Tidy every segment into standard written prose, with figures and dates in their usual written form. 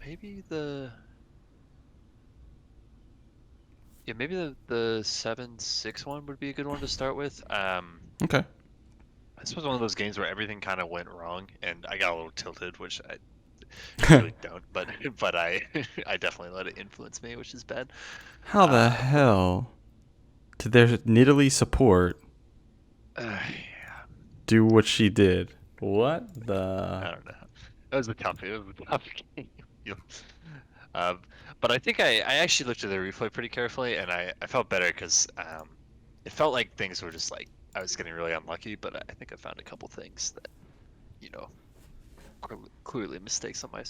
maybe the 7-6 one would be a good one to start with. Okay. This was one of those games where everything kind of went wrong, and I got a little tilted, which I usually don't, but I I definitely let it influence me, which is bad. How the But hell did their Nidalee support yeah, do what she did? What I the? don't know. It was a tough game. You- Um, but I think I actually looked at the replay pretty carefully, and I felt better because it felt like things were just like I was getting really unlucky, but I think I found a couple things that you know clearly mistakes on my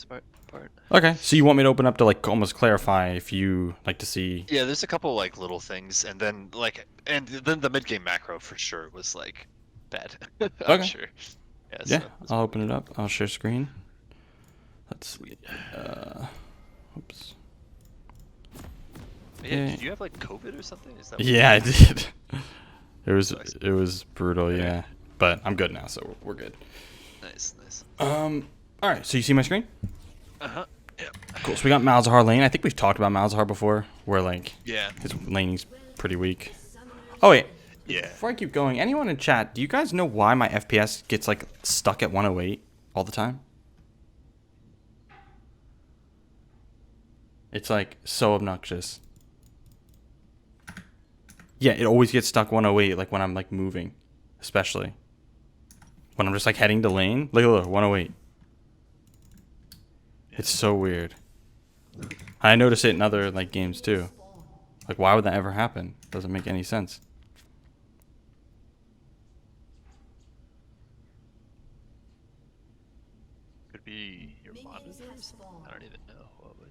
part. Okay, so you want me to open up to like almost clarify if you like to see? Yeah, there's a couple like little things, and then the mid game macro for sure was like bad. I'm Okay. sure. Yeah, Yeah, so that's I'll probably open it up. I'll share screen. Let's see. sweet. Oops. But yeah, Okay. did you have like COVID or something? Is that what Yeah, I did. It was sucks? it was brutal, Okay. yeah. But I'm good now, so we're good. Nice. All right. So you see my screen? Uh-huh. Yeah. Cool. So we got Malzahar lane. I think we've talked about Malzahar before, where like Yeah. his laning's pretty weak. Oh wait. Yeah. Before I keep going, anyone in chat, do you guys know why my FPS gets like stuck at 108 all the time? It's like so obnoxious. Yeah, it always gets stuck 108 like when I'm like moving, especially when I'm just like heading to lane. Look, 108. It's so weird. I notice it in other like games too. Like why would that ever happen? Doesn't make any sense. Could be your monitor or something. I don't even know what would.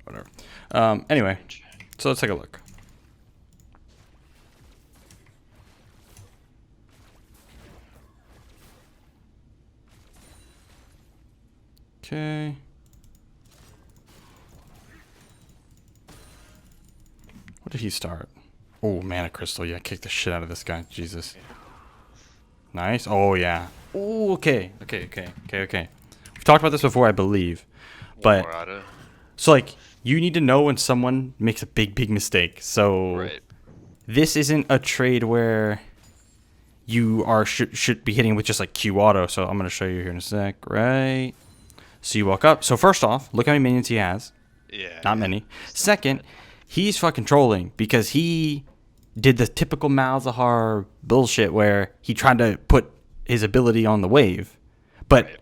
Whatever. Anyway, Strange. so let's take a look. Okay. What did he start? Oh, mana crystal. Yeah, kick the shit out of this guy. Jesus. Nice. Oh yeah. Oh, okay. We've talked about this before, I believe. One But more auto. so like you need to know when someone makes a big mistake. So Right. this isn't a trade where you are should be hitting with just like Q auto. So I'm gonna show you here in a sec. Right. So you walk up. So first off, look how many minions he has. Yeah. Not yeah. many. It's not Second, bad. he's fucking trolling because he did the typical Malzahar bullshit where he tried to put his ability on the wave. But Right.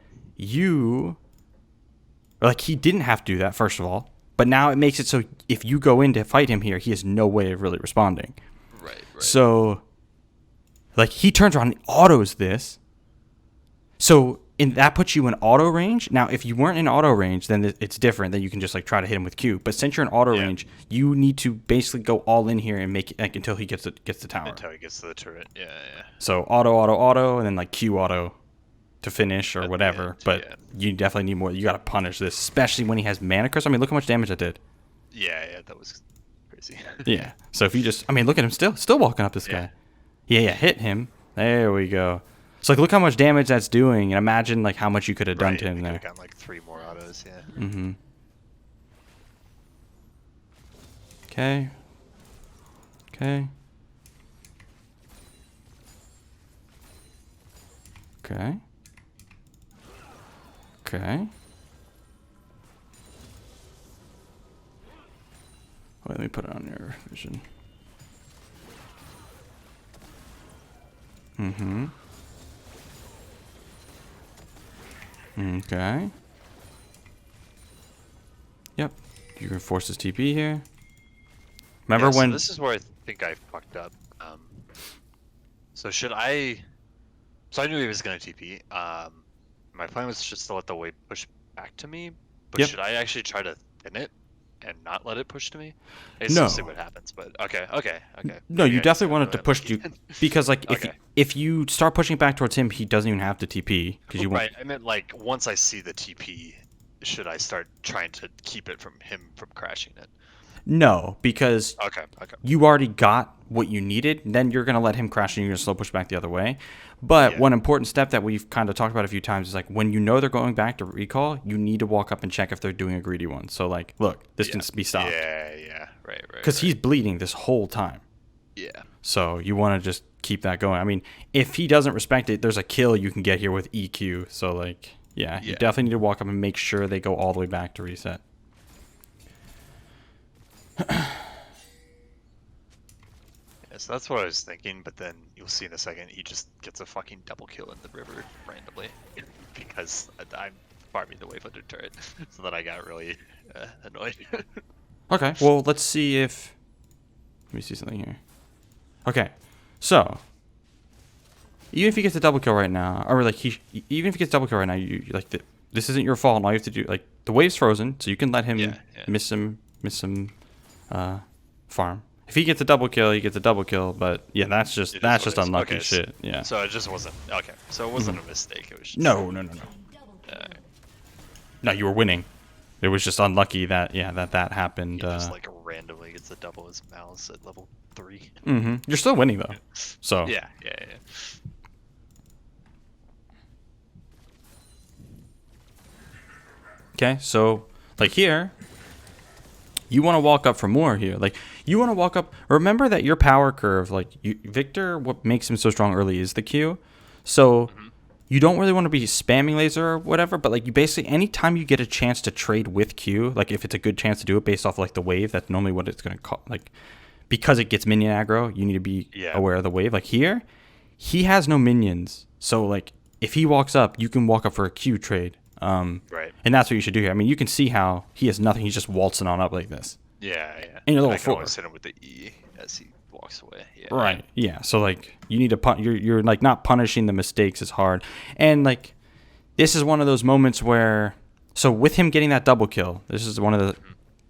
he didn't have to do that, first of all. But now it makes it so if you go in to fight him here, he has no way of really responding. Right. So, like, he turns around and autos this. So, that puts you in auto range. Now, if you weren't in auto range, then it's different. Then you can just, like, try to hit him with Q. But since you're in auto Yeah. range, you need to basically go all in here and make it, like, until he gets the tower. Until he gets to the turret. Yeah. So, auto, and then, like, Q auto to finish or At the whatever. end, But yeah. you definitely need more. You got to punish this, especially when he has mana crystal. I mean, look how much damage that did. Yeah. That was crazy. Yeah. So if you just, I mean, look at him still walking up this guy. Yeah, hit him. There we go. So like, look how much damage that's doing, and imagine like how much you could have done Right. to him I there. could've gotten like 3 more autos. Yeah. Mm-hmm. Okay. Okay. Okay. Okay. Wait, let me put it on your vision. Mm-hmm. Okay. Yep. You can force his TP here. Remember Yeah, when? So this is where I think I fucked up. So should I? So I knew he was gonna TP. My plan was just to let the wave push back to me, but Yep. should I actually try to thin it and not let it push to me? I guess No. we'll see what happens. But okay. No, Maybe you I just definitely got want it really to push unlucky you then. because like Okay. if you start pushing back towards him, he doesn't even have to TP because you won't. Right. I meant like once I see the TP, should I start trying to keep it from him from crashing it? No, because Okay. Okay. you already got what you needed. Then you're gonna let him crash, and you're gonna slow push back the other way. But Yeah. one important step that we've kind of talked about a few times is like when you know they're going back to recall, you need to walk up and check if they're doing a greedy one. So like, look, this can be stopped. Yeah. Yeah. Right. Right. Because he's bleeding this whole time. Yeah. So you want to just keep that going. I mean, if he doesn't respect it, there's a kill you can get here with EQ. So like, yeah, you definitely need to walk up and make sure they go all the way back to reset. So that's what I was thinking, but then you'll see in a second he just gets a fucking double kill in the river randomly because I'm farming the wave under turret, so then I got really annoyed. Okay, well, let's see if... Let me see something here. Okay, so... Even if he gets a double kill right now, or like even if he gets a double kill right now, you like this isn't your fault. And all you have to do, like, the wave's frozen, so you can let him miss some farm. If he gets a double kill, he gets a double kill. But yeah, that's just unlucky shit. Yeah. So it just wasn't okay. So it wasn't a mistake. It was just No. No, you were winning. It was just unlucky that that happened. He just like randomly gets a double his mouse at level 3. You're still winning though. So yeah. Okay, so like here, you want to walk up for more here. Like you want to walk up. Remember that your power curve, like Viktor, what makes him so strong early is the Q. So you don't really want to be spamming laser or whatever. But like you basically, anytime you get a chance to trade with Q, like if it's a good chance to do it based off like the wave, that's normally what it's gonna call. Like because it gets minion aggro, you need to be aware of the wave. Like here, he has no minions, so like if he walks up, you can walk up for a Q trade. Right. And that's what you should do here. I mean, you can see how he has nothing. He's just waltzing on up like this. Yeah. And you're level I can 4. always hit him with the E as he walks away. Yeah. Right. Yeah. So like you need to you're like not punishing the mistakes as hard. And like this is one of those moments where so with him getting that double kill, this is one of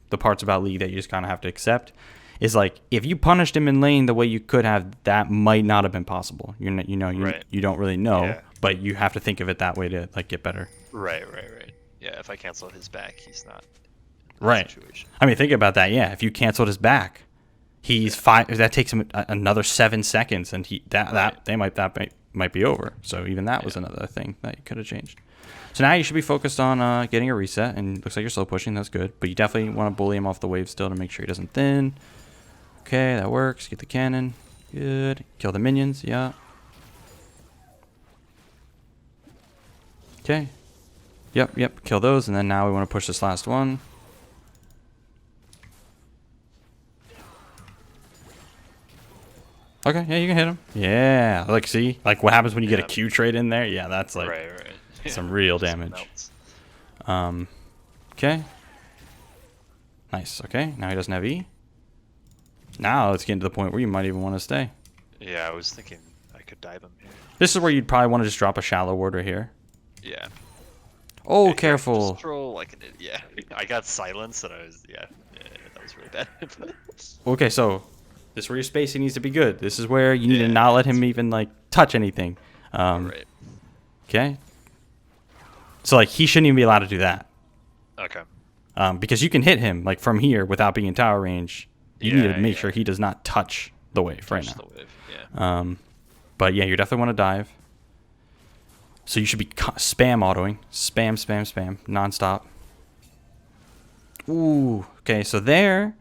the parts about League that you just kind of have to accept is like if you punished him in lane the way you could have, that might not have been possible. You don't really know, but you have to think of it that way to like get better. Right. Yeah, if I cancel his back, he's not in that situation. I mean, think about that. Yeah, if you canceled his back, he's 5. That takes him another 7 seconds, and that might be over. So even that was another thing that you could have changed. So now you should be focused on getting a reset, and looks like you're slow pushing. That's good, but you definitely want to bully him off the wave still to make sure he doesn't thin. Okay, that works. Get the cannon. Good. Kill the minions. Yeah. Okay. Yep. Kill those, and then now we want to push this last one. Okay, yeah, you can hit him. Yeah, like see, like what happens when you get a Q trade in there? Yeah, that's like some real damage. Okay. Nice. Okay, now he doesn't have E. Now let's get to the point where you might even want to stay. Yeah, I was thinking I could dive him here. This is where you'd probably want to just drop a shallow ward right here. Yeah. Oh, careful. Just troll like an idiot. Yeah. I got silenced and I was, that was really bad. Okay, so this is where your spacing needs to be good. This is where you need to not let him even like touch anything. Right. Okay. So like he shouldn't even be allowed to do that. Okay. Because you can hit him like from here without being in tower range. You need to make sure he does not touch the wave right now. The wave. Yeah. But yeah, you definitely want to dive. So you should be spam autoing. Spam, nonstop. Ooh, okay, so there,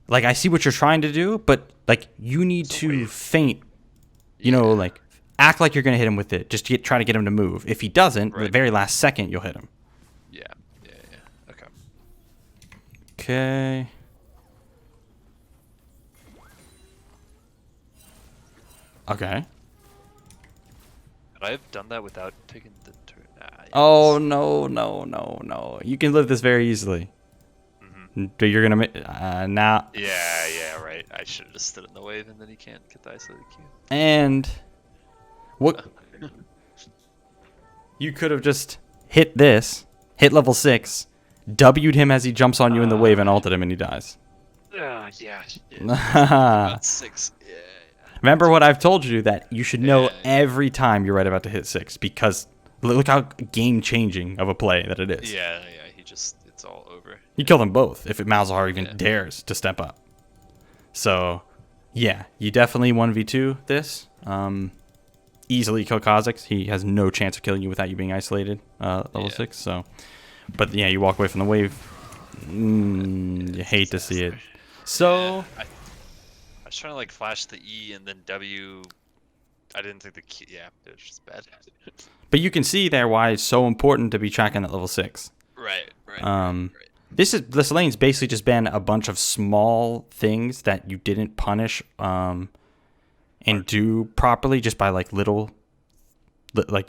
like, I see what you're trying to do, but, like, you need to feint, like, act like you're going to hit him with it, just to try to get him to move. If he doesn't, the very last second, you'll hit him. Yeah. Okay. Okay. Okay. Could I have done that without taking the turn? Oh, no. You can live this very easily. But you're going to... now... Yeah, right. I should have just stood in the wave and then he can't get the isolated Q. And... what... you could have just hit this, hit level 6, W'd him as he jumps on you in the wave and ulted him and he dies. Yeah. About 6. Yeah. Remember what I've told you, that you should know every time you're right about to hit 6, because look how game changing of a play that it is. Yeah, it's all over. You kill them both if Malzahar even Yeah. dares to step up. So, yeah, you definitely 1v2 this. Easily kill Kha'Zix. He has no chance of killing you without you being isolated, level 6. So, but yeah, you walk away from the wave. You hate to see it. So, I was trying to like flash the E and then W. I didn't think the key. Yeah, it was just bad. but you can see there why it's so important to be tracking at level 6. Right. This lane's basically just been a bunch of small things that you didn't punish and do properly just by like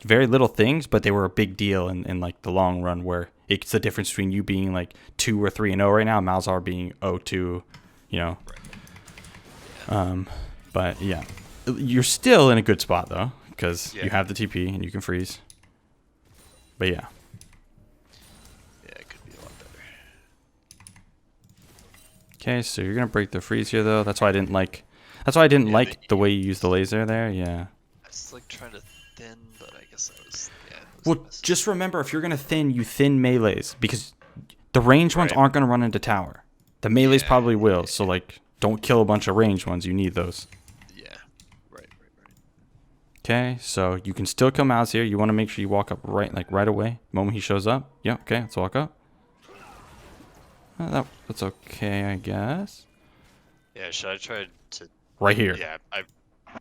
very little things, but they were a big deal in like the long run, where it's the difference between you being like 2 or 3-0 right now, and Malzahar being 0-2, you know. But yeah, you're still in a good spot though, because you have the TP and you can freeze. But yeah. Yeah, it could be a lot better. Okay, so you're gonna break the freeze here though. That's why I didn't like. That's why I didn't like the way you used the laser there. Yeah. I was like trying to thin, but I guess I was. Yeah. Well, just remember, if you're gonna thin, you thin melees, because the ranged ones aren't gonna run into tower. The melees probably will. So like, don't kill a bunch of ranged ones. You need those. Yeah. Right. Okay, so you can still kill Mouse here. You want to make sure you walk up right away. The moment he shows up. Yeah. Okay, let's walk up. That's okay, I guess. Yeah. Should I try to? Right here. Yeah.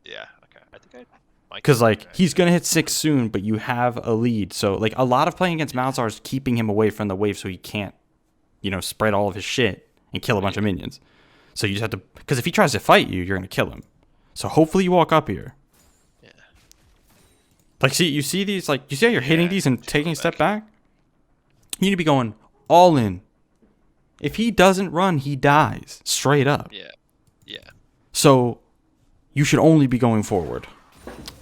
Yeah. Okay. I think I. Because, like, he's going to hit 6 soon, but you have a lead. So, like, a lot of playing against Malzahar is keeping him away from the wave so he can't, you know, spread all of his shit and kill a bunch of minions. So you just have to... Because if he tries to fight you, you're going to kill him. So hopefully you walk up here. Yeah. Like, you see these, like, you see how you're hitting these and taking a step back? You need to be going all in. If he doesn't run, he dies. Straight up. Yeah. So you should only be going forward.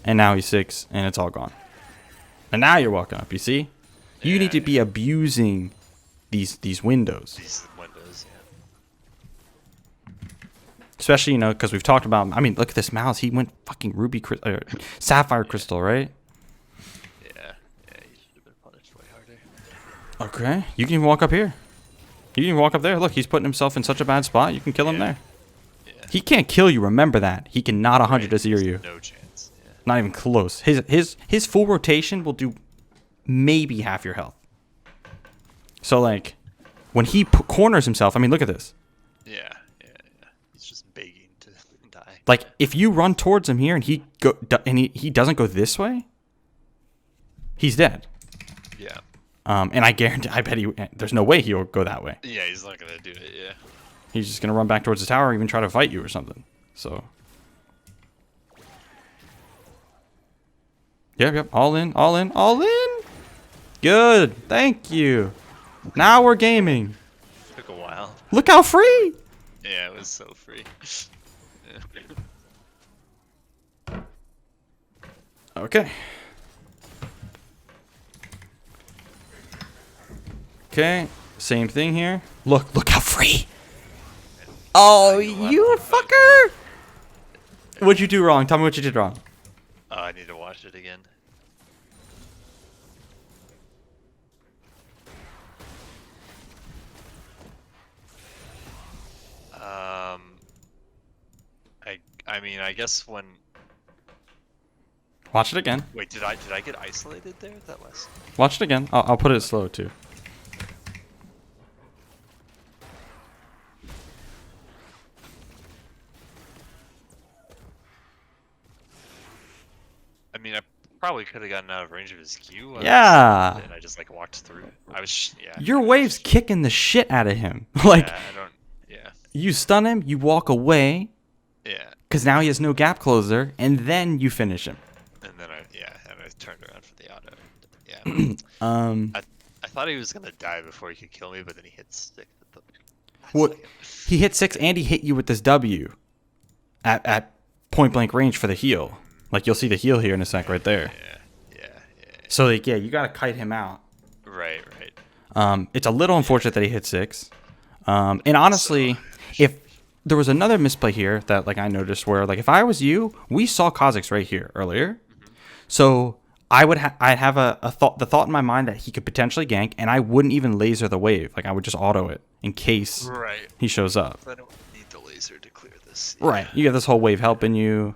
And now he's 6, and it's all gone. And now you're walking up, you see? You need to be abusing these windows. These windows, Especially, you know, because we've talked about... I mean, look at this Mouse. He went fucking Sapphire Crystal, right? Yeah. He should have been punished way harder. Okay. You can even walk up here. You can even walk up there. Look, he's putting himself in such a bad spot. You can kill him there. Yeah. He can't kill you. Remember that. He cannot 100 to 0 you. No chance. Yeah. Not even close. His full rotation will do maybe half your health. So, like, when he corners himself, I mean, look at this. Yeah. He's just begging to die. Like, if you run towards him here and he doesn't go this way, he's dead. Yeah. And I bet there's no way he'll go that way. Yeah, he's not gonna do it. Yeah. He's just gonna run back towards the tower or even try to fight you or something. So. Yep. All in. Good. Thank you. Now we're gaming. Took a while. Look how free. Yeah, it was so free. Okay. Okay. Same thing here. Look how free. Oh, you fucker. What'd you do wrong? Tell me what you did wrong. I need to watch it again. I mean, I guess when. Watch it again. Wait, did I get isolated there? That was. Watch it again. I'll put it slow too. I mean, I probably could have gotten out of range of his Q. Yeah. And I just like walked through. I was. Yeah. Your wave's kicking the shit out of him. Like, Yeah, I don't. Yeah. you stun him, you walk away, Yeah. because now he has no gap closer, and then you finish him. And then I turned around for the auto. Yeah. I thought he was gonna die before he could kill me, but then he hit 6 at the. What? He hit 6 and he hit you with this W at point blank range for the heal. Like, you'll see the heal here in a sec right there. Yeah. So, like, yeah, you gotta kite him out. Right. It's a little unfortunate that he hit 6. And honestly, if there was another misplay here that, like, I noticed where, like, if I was you, we saw Kha'Zix right here earlier. So I'd have the thought in my mind that he could potentially gank, and I wouldn't even laser the wave. Like I would just auto it in case he shows up. I don't need the laser to clear this. Right. You have this whole wave helping you.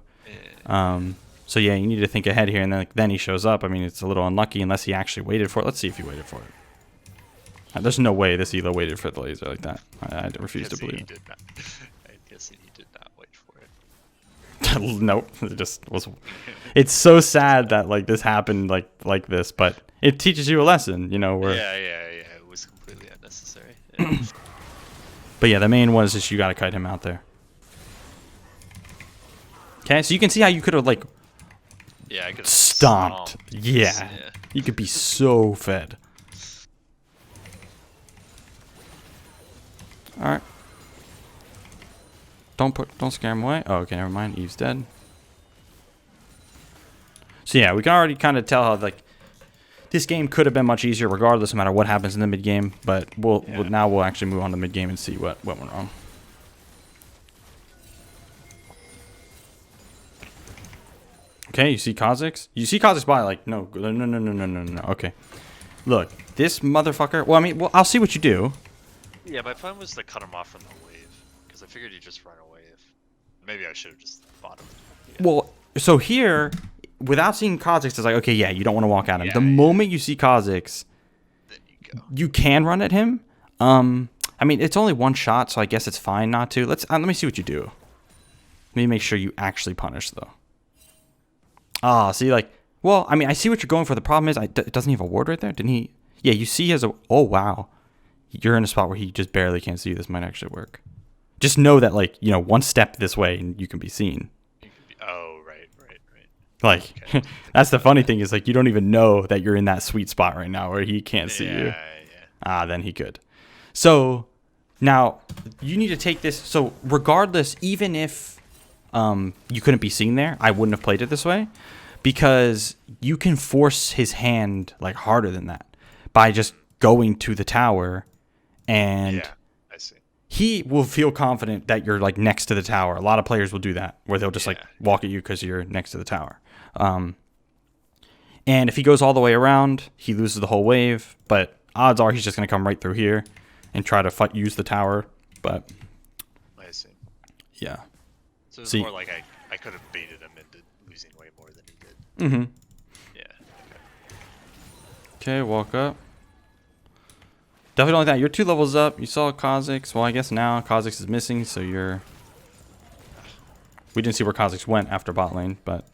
Yeah. So yeah, you need to think ahead here, and then he shows up. I mean, it's a little unlucky unless he actually waited for it. Let's see if he waited for it. There's no way this Elo waited for the laser like that. I refuse to believe. He did not. I'm guessing he did not wait for it. Nope. It just was. It's so sad that like this happened like this, but it teaches you a lesson, you know. Where Yeah. It was completely unnecessary. Yeah. But yeah, the main one is just you got to kite him out there. Okay, so you can see how you could have like I could have stomped. Yeah. You could be so fed. All right. Don't scare him away. Oh, okay, never mind. Eve's dead. So yeah, we can already kind of tell how like this game could have been much easier, regardless, no matter what happens in the mid game. But now we'll actually move on to mid game and see what went wrong. Okay, you see Kha'Zix? You see Kha'Zix by like no. Okay, look, this motherfucker. Well, I mean, I'll see what you do. Yeah, my plan was to cut him off from the wave because I figured he'd just run away. Maybe I should have just fought him. Yeah. Well, so here, without seeing Kha'Zix, it's like, okay, yeah, you don't want to walk at him. The moment you see Kha'Zix, then you go. You can run at him. I mean, it's only one shot, so I guess it's fine not to. Let me see what you do. Let me make sure you actually punish though. Ah, see, like, well, I mean, I see what you're going for. The problem is, doesn't he have a ward right there? Didn't he? Yeah, you see he has a. Oh wow, you're in a spot where he just barely can't see you. This might actually work. Just know that, like, you know, one step this way and you can be seen. Oh, right. Like, okay. That's the funny thing is, like, you don't even know that you're in that sweet spot right now where he can't see you. Yeah. Ah, then he could. So now you need to take this. So regardless, even if you couldn't be seen there, I wouldn't have played it this way because you can force his hand like harder than that by just going to the tower and. Yeah. He will feel confident that you're like next to the tower. A lot of players will do that, where they'll just like walk at you because you're next to the tower. And if he goes all the way around, he loses the whole wave. But odds are he's just gonna come right through here and try to use the tower. But I see. Yeah. So it's more like I could have baited him into losing way more than he did. Mm-hmm. Yeah. Okay, walk up. Definitely like that. You're 2 levels up. You saw Kha'Zix. Well, I guess now Kha'Zix is missing, so you're... We didn't see where Kha'Zix went after bot lane, but...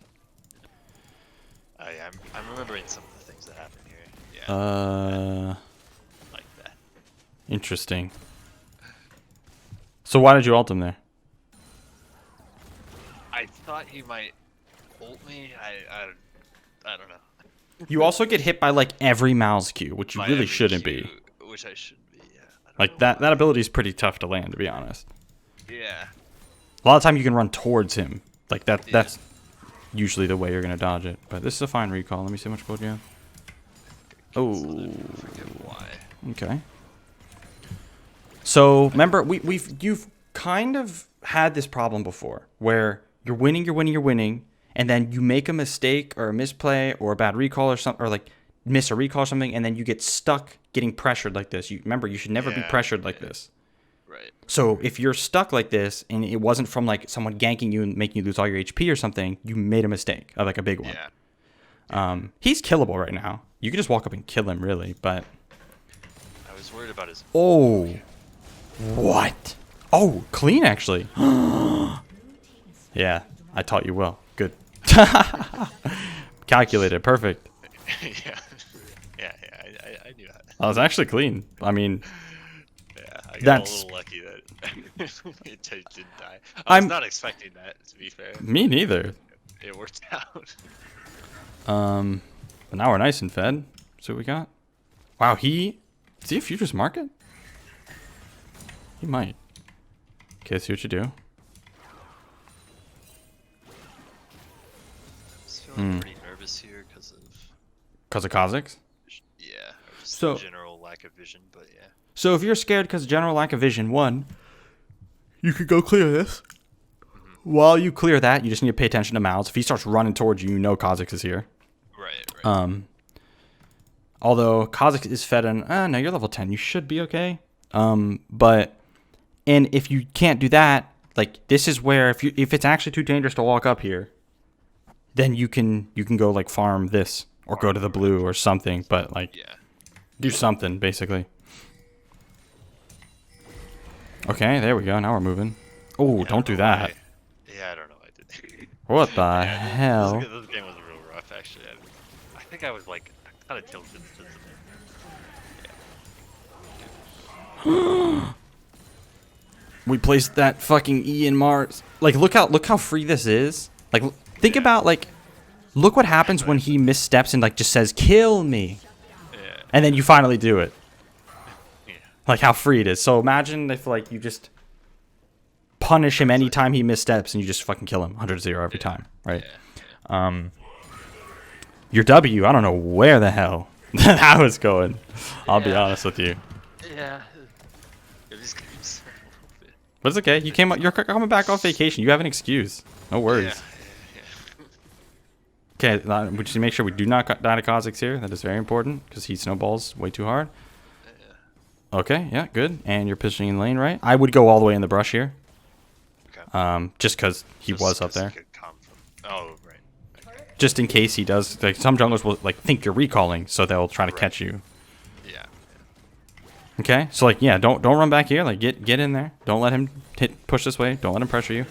Yeah, I'm remembering some of the things that happened here. Yeah. Like that. Interesting. So why did you ult him there? I thought he might ult me. I don't know. You also get hit by, like, every mouse Q, which you really shouldn't be. Which I shouldn't be, yeah. Like, that ability is pretty tough to land, to be honest. Yeah. A lot of time you can run towards him. Like, that's usually the way you're going to dodge it. But this is a fine recall. Let me see how much gold you have. Oh. I forget why. Okay. So, remember, you've kind of had this problem before, where you're winning, and then you make a mistake or a misplay or a bad recall or something, or like miss a recall or something, and then you get stuck getting pressured like this. Remember, you should never be pressured like this. Right. So if you're stuck like this, and it wasn't from like someone ganking you and making you lose all your HP or something, you made a mistake, like a big one. Yeah. He's killable right now. You can just walk up and kill him, really, but... I was worried about his... Oh. What? Oh, clean, actually. Yeah, I taught you well. Good. Calculated. Perfect. Yeah. I knew that. That was actually clean. I mean... Yeah, I got a little lucky that it didn't die. I was not expecting that, to be fair. Me neither. It worked out. But now we're nice and fed. See what we got? Wow, is he a futures market? He might. Okay, see what you do. I was feeling pretty nervous here because of Kha'Zix? Yeah, or just general lack of vision, but yeah. So if you're scared because of general lack of vision, one, you could go clear this. While you clear that, you just need to pay attention to mouths. If he starts running towards you, you know Kha'Zix is here. Right. Right. Although Kha'Zix is fed on, no, you're level 10. You should be okay. But if you can't do that, like this is where if it's actually too dangerous to walk up here, then you can go like farm this or go to the blue or something. But like, do something basically. Okay, there we go. Now we're moving. Oh, don't do that. Yeah, I don't know. I did. What the hell? This game was real rough, actually. I think I was like kind of tilted. We placed that fucking E in Mars. Like, look how free this is. Like, think about like, look what happens when he missteps and like just says "kill me," and then you finally do it. Like how free it is. So imagine if like you just punish him anytime he missteps and you just fucking kill him 100-0 every time, right? Your W, I don't know where the hell that was going. I'll be honest with you. Yeah. These games. But it's okay. You're coming back off vacation. You have an excuse. No worries. Okay, we just make sure we do not die to Kha'Zix here. That is very important because he snowballs way too hard. Okay, yeah, good. And you're positioning in lane, right? I would go all the way in the brush here. Okay. Just because he was up there. Oh, right. Just in case he does. Like some junglers will like think you're recalling, so they'll try to catch you. Yeah. Okay, so like yeah, don't run back here. Like get in there. Don't let him push this way. Don't let him pressure you.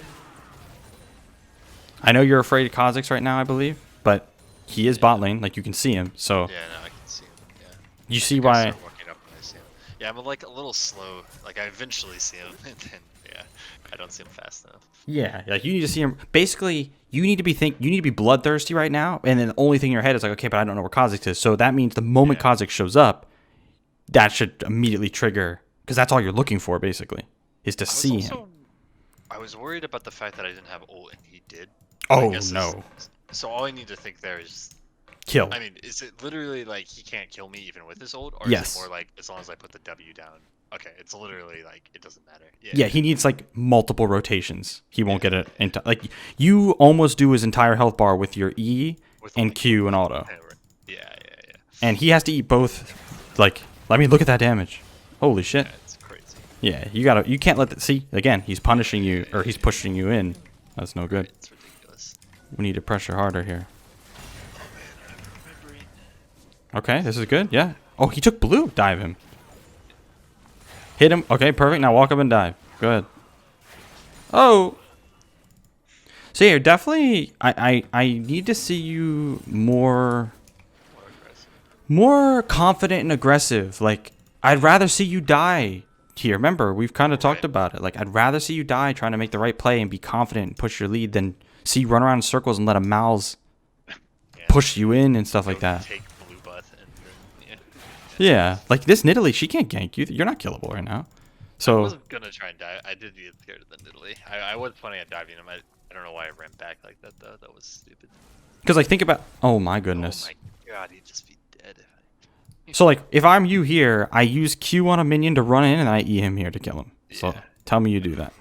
I know you're afraid of Kha'Zix right now, I believe, but he is bot lane. Like you can see him. So yeah, no, I can see him. Yeah. You see why? Yeah, I'm like a little slow. Like I eventually see him, and then I don't see him fast enough. Yeah, like you need to see him. Basically, you need to be bloodthirsty right now, and then the only thing in your head is like, okay, but I don't know where Kha'Zix is. So that means the moment Kha'Zix shows up, that should immediately trigger, because that's all you're looking for, basically, is to see him. I was worried about the fact that I didn't have ult, and he did. Oh no! So all I need to think there is kill. I mean, is it literally like he can't kill me even with his ult, or yes. is it more like as long as I put the W down? Okay, it's literally like it doesn't matter. Yeah, he needs like multiple rotations. He won't get it. Like you almost do his entire health bar with your E and Q and auto. Yeah. And he has to eat both. Like, let me look at that damage. Holy shit. Yeah, it's crazy. Yeah, you can't let that. See, again, he's punishing you, or he's pushing you in. That's no good. It's ridiculous. We need to pressure harder here. Okay, this is good. Yeah. Oh, he took blue. Dive him. Hit him. Okay, perfect. Now walk up and dive. Good. Oh. So yeah, definitely. I need to see you more confident and aggressive. Like I'd rather see you die here. Remember, we've kind of talked about it. Like I'd rather see you die trying to make the right play and be confident and push your lead than see you run around in circles and let a mouse push you in and stuff like that. Yeah, like this Nidalee, she can't gank you. You're not killable right now. So I wasn't gonna try and dive. I did get scared of the Nidalee. I was planning on diving him. I don't know why I ran back like that though. That was stupid. Because like think about. Oh my goodness. Oh my god, he'd just be dead. So like if I'm you here, I use Q on a minion to run in and I E him here to kill him. So tell me you do that.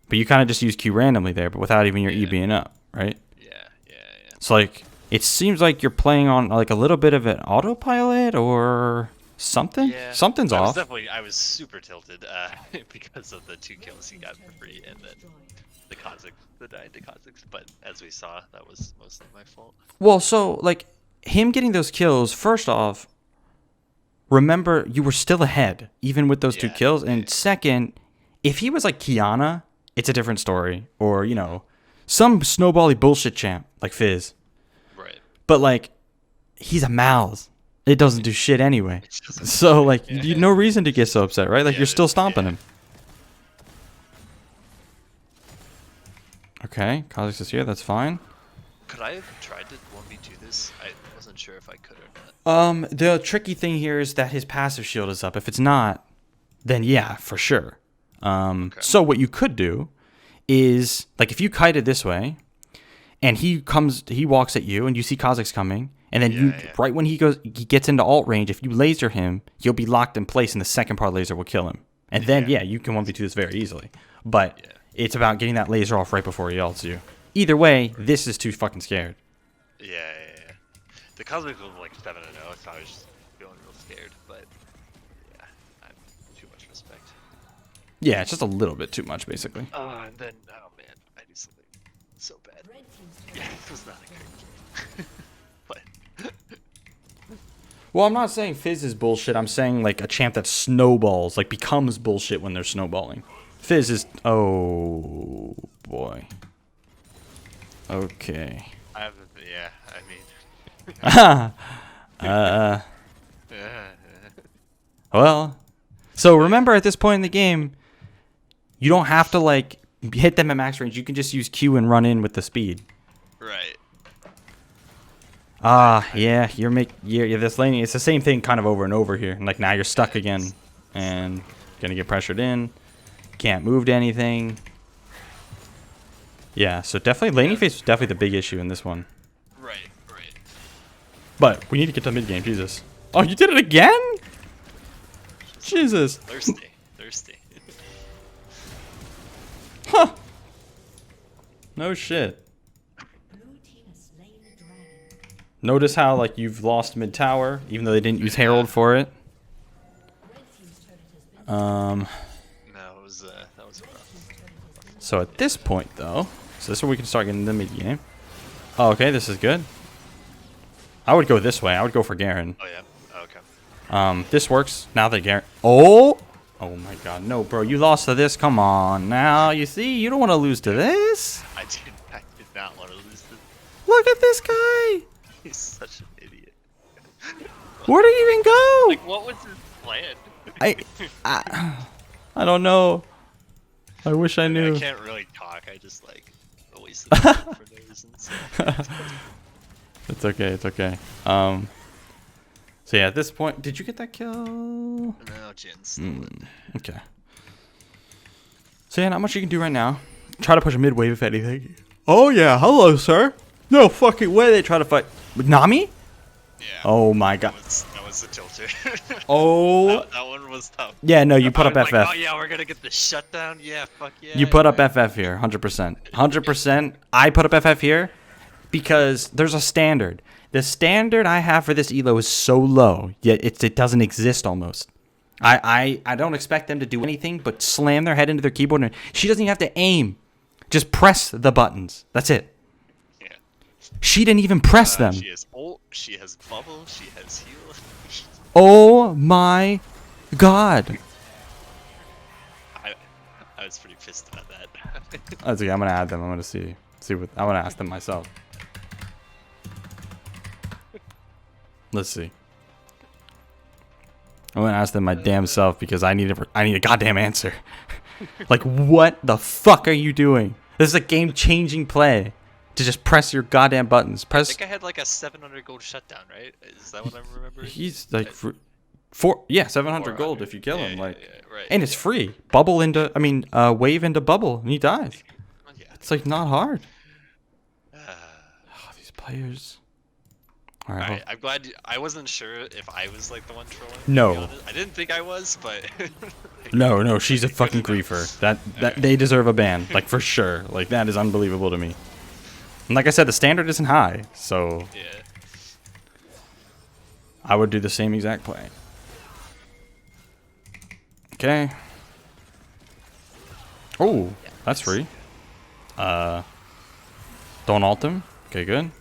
But you kind of just use Q randomly there, but without even your E being up, right? Yeah. So like. It seems like you're playing on like a little bit of an autopilot or something. Yeah. Something's off. I was super tilted because of the 2 kills he got for free and then the dying to Kha'Zix. But as we saw, that was mostly my fault. Well, so like him getting those kills. First off, remember you were still ahead even with those 2 kills. And second, if he was like Kiana, it's a different story. Or some snowbally bullshit champ like Fizz. But, like, he's a mouse. It doesn't do shit anyway. So, like, no reason to get so upset, right? Like, you're still stomping him. Okay, Kha'Zix is here. That's fine. Could I have tried to 1v2 this? I wasn't sure if I could or not. The tricky thing here is that his passive shield is up. If it's not, then yeah, for sure. So what you could do is, like, if you kite it this way... And he walks at you, and you see Kha'Zix coming, and then right when he gets into ult range, if you laser him, he'll be locked in place, and the second part laser will kill him. And then, you can 1v2 this very easily. But it's about getting that laser off right before he ults you. Either way, this is too fucking scared. Yeah. The Cosmic was like 7-0, so I was just feeling real scared. But yeah, I have too much respect. Yeah, it's just a little bit too much, basically. And then oh man, I do something so bad. Yeah, it was not a great game. But Well, I'm not saying Fizz is bullshit. I'm saying like a champ that snowballs, like becomes bullshit when they're snowballing. Fizz is... Oh, boy. Okay. yeah, I mean... Well, so remember at this point in the game, you don't have to like hit them at max range. You can just use Q and run in with the speed. Right. Yeah, you're this laning. It's the same thing kind of over and over here. Like now you're stuck again and gonna get pressured in. Can't move to anything. Yeah, so definitely laning phase was definitely the big issue in this one. Right. But we need to get to mid game, Jesus. Oh, you did it again? Jesus. Thirsty. Huh. No shit. Notice how like you've lost mid tower, even though they didn't use Herald for it. No, that was rough. So at this point though, so this is where we can start getting the mid game. Oh, okay, this is good. I would go this way. I would go for Garen. Oh yeah. Okay. This works now that Garen. Oh my God, no, bro, you lost to this. Come on, now you see you don't want to lose to this. I did not want to lose this. Look at this guy. He's such an idiot. Where did he even go? Like, what was his plan? I don't know. I wish I knew. I can't really talk. I just like wasted it for no reasons. It's okay. It's okay. So yeah, at this point, did you get that kill? No, Jin's. Okay. So yeah, not much you can do right now. Try to push a mid wave if anything. Oh yeah, hello sir. No fucking way they try to fight with Nami. Yeah. Oh my God. That was a tilter. Oh. that one was tough. Yeah, no, you put up like, FF. oh yeah, we're gonna get the shutdown. Yeah, fuck yeah. You put up FF here, 100%. 100%. I put up FF here because there's a standard. The standard I have for this elo is so low, yet it doesn't exist almost. I don't expect them to do anything but slam their head into their keyboard. And she doesn't even have to aim. Just press the buttons. That's it. Yeah. She didn't even press them. She has ult, she has bubble, she has heal. Oh my God. I was pretty pissed about that. That's okay. I'm gonna add them. I'm gonna see what I want to ask them myself. Let's see. I'm gonna ask them my damn self because I need a goddamn answer. Like, what the fuck are you doing? This is a game-changing play to just press your goddamn buttons. I Press. think I had like a 700 gold shutdown, right? Is that what I'm remembering? He's like 700 gold if you kill him. Like, right. and it's free. Bubble into, wave into bubble, and he dies. Yeah. It's like not hard. Oh, these players. All right. I'm glad I wasn't sure if I was like the one trolling. No. To be honest. I didn't think I was, but No, she's a fucking griefer. That they deserve a ban, like for sure. Like that is unbelievable to me. And like I said, the standard isn't high, so yeah. I would do the same exact play. Okay. Oh, that's free. Don't ult him. Okay, good.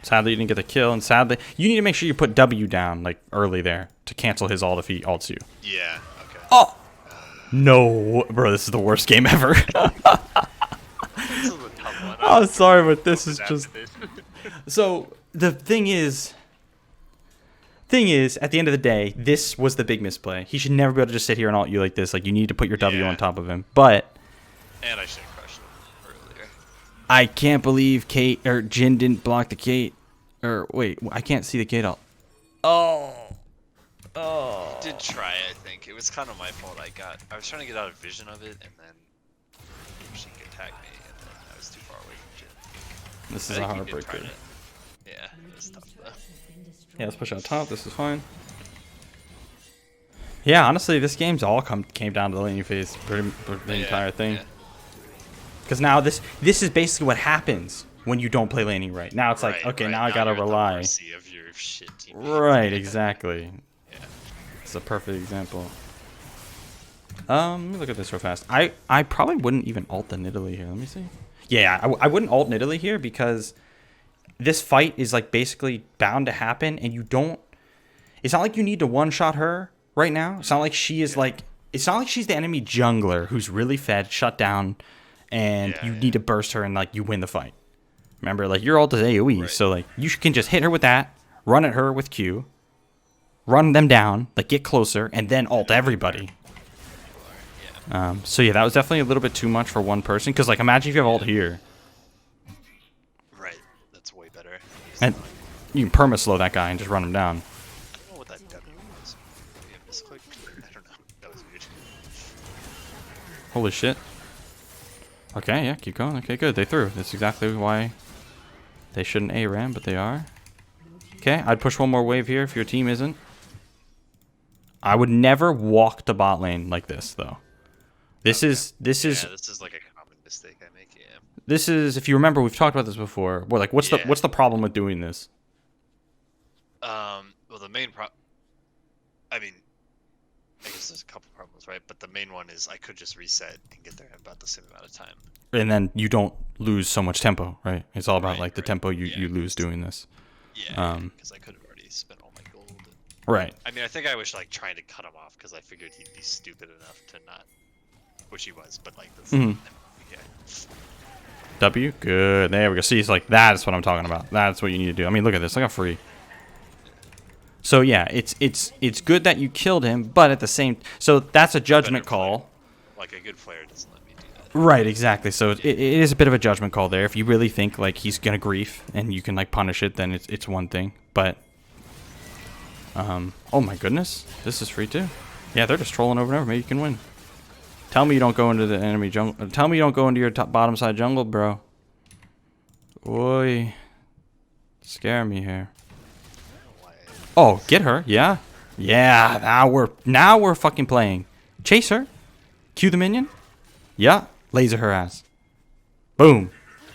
Sadly, you didn't get the kill, and sadly, you need to make sure you put W down like early there to cancel his ult if he ults you. Yeah. Okay. Oh no, bro, this is the worst game ever. This is a tough one. I'm sorry, but this is just. So the thing is, at the end of the day, this was the big misplay. He should never be able to just sit here and ult you like this. Like you need to put your W on top of him. But. And I should have crushed him earlier. I can't believe Jin didn't block the Kate. Or wait, I can't see the Kate ult. Oh. I did try, I think. It was kind of my fault. I was trying to get out of vision of it, and then she attacked me, and then I was too far away from Jin. This is a heartbreaker. Yeah, it was tough though. Yeah, let's push out top. This is fine. Yeah, honestly, this game's all came down to the laning phase for the entire thing. Because now this is basically what happens when you don't play laning right. Now it's like, okay, now I gotta rely. At the mercy of your shit team. Right, exactly. Yeah. It's a perfect example. Let me look at this real fast. I probably wouldn't even ult the Nidalee here. Let me see. Yeah, I wouldn't ult Nidalee here because this fight is like basically bound to happen, and you don't. It's not like you need to one-shot her right now. It's not like she is like. It's not like she's the enemy jungler who's really fed, shut down, and you need to burst her and like you win the fight. Remember, like your ult is AOE, so like you can just hit her with that, run at her with Q, run them down, like get closer, and then ult everybody. So yeah, that was definitely a little bit too much for one person. Because like, imagine if you have ult here, Right, that's way better. and you can perma slow that guy and just run him down. I don't know what that W was. Maybe I misclicked. I don't know. That was weird. Holy shit. Okay, yeah, keep going. Okay, good. They threw. That's exactly why they shouldn't A-ram, but they are. Okay, I'd push one more wave here if your team isn't. I would never walk the bot lane like this, though. This is This is like a common mistake I make. Yeah. this is, if you remember, we've talked about this before. We're like, what's the problem with doing this? Well, the main I mean, I guess there's a couple problems, right? But the main one is I could just reset and get there in about the same amount of time. And then you don't lose so much tempo, right? It's all about like the tempo you lose doing this. Yeah, because I could have already spent all my gold. Right. I mean, I think I was like trying to cut him off because I figured he'd be stupid enough to not, which he was, but like this. Yeah. W, good. There we go. See, it's like that's what I'm talking about. That's what you need to do. I mean, look at this. Look how free. So yeah, it's good that you killed him, but at the same, so that's a judgment call. Like a good player doesn't let me do that. Right, exactly. So it is a bit of a judgment call there. If you really think like he's gonna grief and you can like punish it, then it's one thing. But oh my goodness, this is free too. Yeah, they're just trolling over and over. Maybe you can win. Tell me you don't go into the enemy jungle. Tell me you don't go into your bottom side jungle, bro. Oi, scare me here. Oh, get her. Yeah. Yeah, now we're fucking playing. Chase her. Cue the minion. Yeah. Laser her ass. Boom.